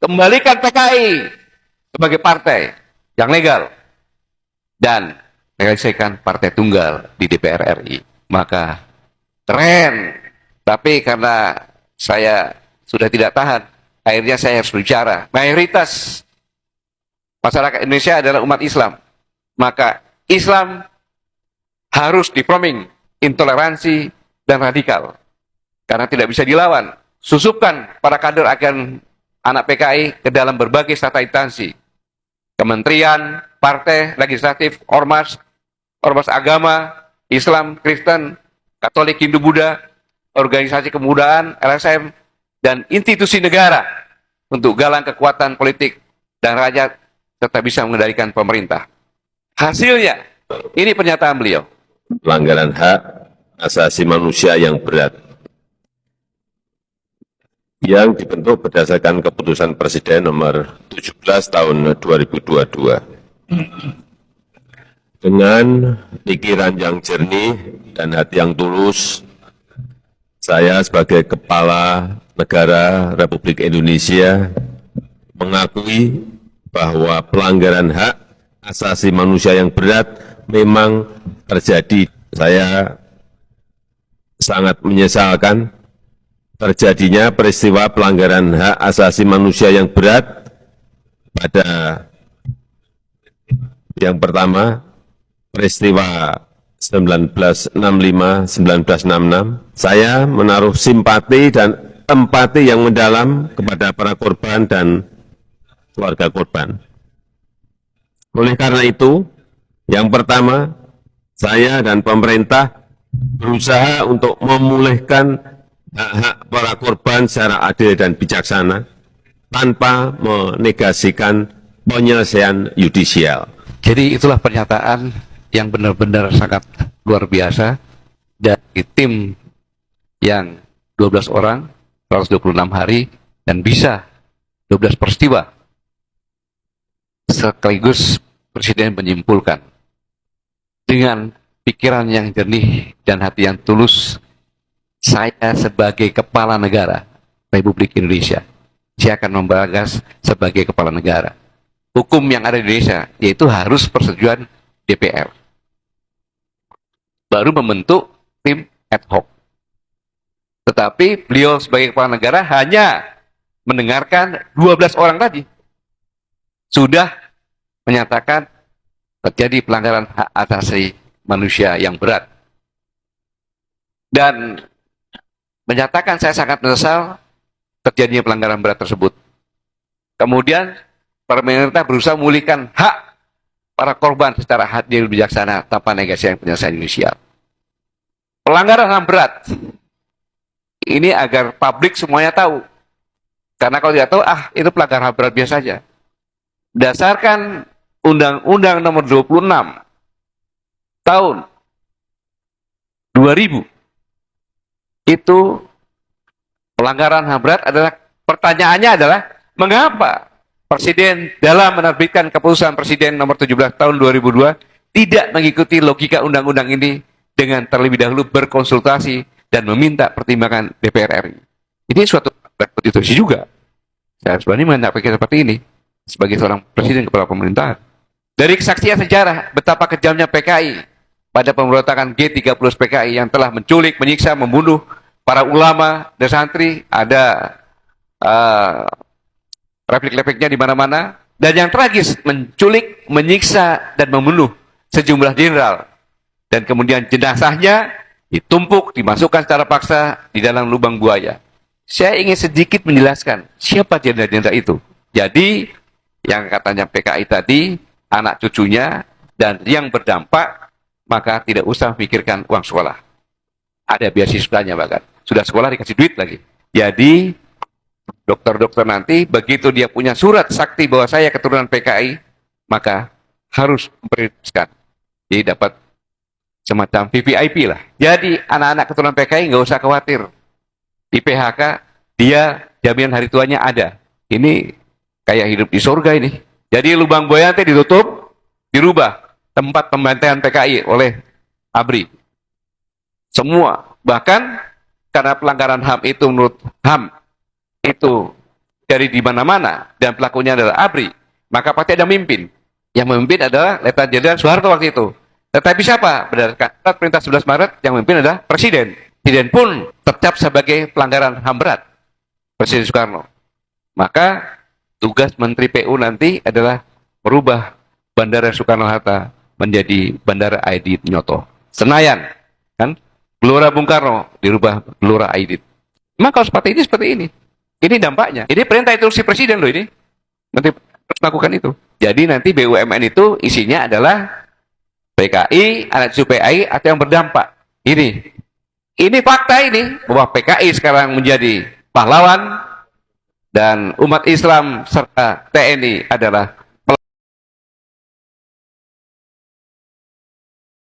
Kembalikan PKI sebagai partai yang legal dan realisasikan partai tunggal di DPR RI. Maka keren. Tapi karena saya sudah tidak tahan, akhirnya saya harus bicara. Mayoritas masyarakat Indonesia adalah umat Islam. Maka Islam harus diproming intoleransi dan radikal. Karena tidak bisa dilawan. Susupkan para kader akan anak PKI ke dalam berbagai tata instansi. Kementerian, partai, legislatif, ormas, ormas agama, Islam, Kristen, Katolik, Hindu, Buddha, organisasi kemudaan, LSM, dan institusi negara untuk galang kekuatan politik dan rakyat serta bisa mengendalikan pemerintah. Hasilnya, ini pernyataan beliau. Pelanggaran hak asasi manusia yang berat yang dibentuk berdasarkan keputusan Presiden nomor 17 tahun 2022. Dengan pikiran yang jernih dan hati yang tulus, saya sebagai Kepala Negara Republik Indonesia mengakui bahwa pelanggaran hak asasi manusia yang berat memang terjadi. Saya sangat menyesalkan terjadinya peristiwa pelanggaran hak asasi manusia yang berat pada yang pertama, peristiwa 1965-1966, saya menaruh simpati dan empati yang mendalam kepada para korban dan keluarga korban. Oleh karena itu, yang pertama, saya dan pemerintah berusaha untuk memulihkan hak-hak para korban secara adil dan bijaksana tanpa menegasikan penyelesaian yudisial. Jadi itulah pernyataan yang benar-benar sangat luar biasa dari tim yang 12 orang, 126 hari, dan bisa 12 peristiwa. Sekaligus Presiden menyimpulkan dengan pikiran yang jernih dan hati yang tulus, saya sebagai kepala negara Republik Indonesia, saya akan membagas sebagai kepala negara. Hukum yang ada di Indonesia, yaitu harus persetujuan DPR. Baru membentuk tim ad hoc. Tetapi beliau sebagai kepala negara hanya mendengarkan 12 orang tadi. Sudah menyatakan terjadi pelanggaran hak asasi manusia yang berat. Dan menyatakan saya sangat menyesal terjadinya pelanggaran berat tersebut. Kemudian pemerintah berusaha memulihkan hak para korban secara adil bijaksana tanpa negasi yang penyelesaian inisial. Pelanggaran HAM berat ini agar publik semuanya tahu. Karena kalau tidak tahu, itu pelanggaran HAM berat biasa saja. Berdasarkan Undang-Undang Nomor 26 tahun 2000, itu pelanggaran HAM berat adalah, pertanyaannya adalah, mengapa Presiden dalam menerbitkan keputusan Presiden nomor 17 tahun 2002 tidak mengikuti logika undang-undang ini dengan terlebih dahulu berkonsultasi dan meminta pertimbangan DPR RI. Ini suatu konstitusi juga. Saya harus berani menyampaikan seperti ini sebagai seorang presiden kepala pemerintahan. Dari kesaksian sejarah betapa kejamnya PKI pada pemberontakan G30 PKI yang telah menculik, menyiksa, membunuh para ulama dan santri, ada replik-repliknya di mana-mana, dan yang tragis menculik, menyiksa dan membunuh sejumlah jenderal, dan kemudian jenazahnya ditumpuk, dimasukkan secara paksa di dalam lubang buaya. Saya ingin sedikit menjelaskan siapa jenderal-jenderal itu. Jadi yang katanya PKI tadi anak cucunya dan yang berdampak, maka tidak usah memikirkan uang sekolah. Ada beasiswanya bahkan. Sudah sekolah dikasih duit lagi. Jadi dokter-dokter nanti begitu dia punya surat sakti bahwa saya keturunan PKI, maka harus memprioritaskan. Jadi dapat semacam VVIP lah. Jadi anak-anak keturunan PKI nggak usah khawatir. Di PHK dia jaminan hari tuanya ada. Ini kayak hidup di surga ini. Jadi lubang buaya nanti ditutup, dirubah tempat pembantaian PKI oleh ABRI. Semua, bahkan karena pelanggaran HAM itu menurut HAM itu dari di mana-mana dan pelakunya adalah ABRI, maka pasti ada memimpin. Yang memimpin adalah Letnan Jenderal Soeharto waktu itu. Tetapi siapa? Berdasarkan surat perintah 11 Maret yang memimpin adalah Presiden. Presiden pun tercap sebagai pelanggaran HAM berat. Presiden Soekarno. Maka tugas Menteri PU nanti adalah merubah Bandara Soekarno-Hatta menjadi Bandara Aidit Noto. Senayan, kan? Gelora Bung Karno dirubah Gelora Aidit. Maka kalau seperti ini. Ini dampaknya. Ini perintah instruksi Presiden loh ini. Nanti harus melakukan itu. Jadi nanti BUMN itu isinya adalah PKI, anak cucu PKI atau yang berdampak. Ini fakta ini bahwa PKI sekarang menjadi pahlawan dan umat Islam serta TNI adalah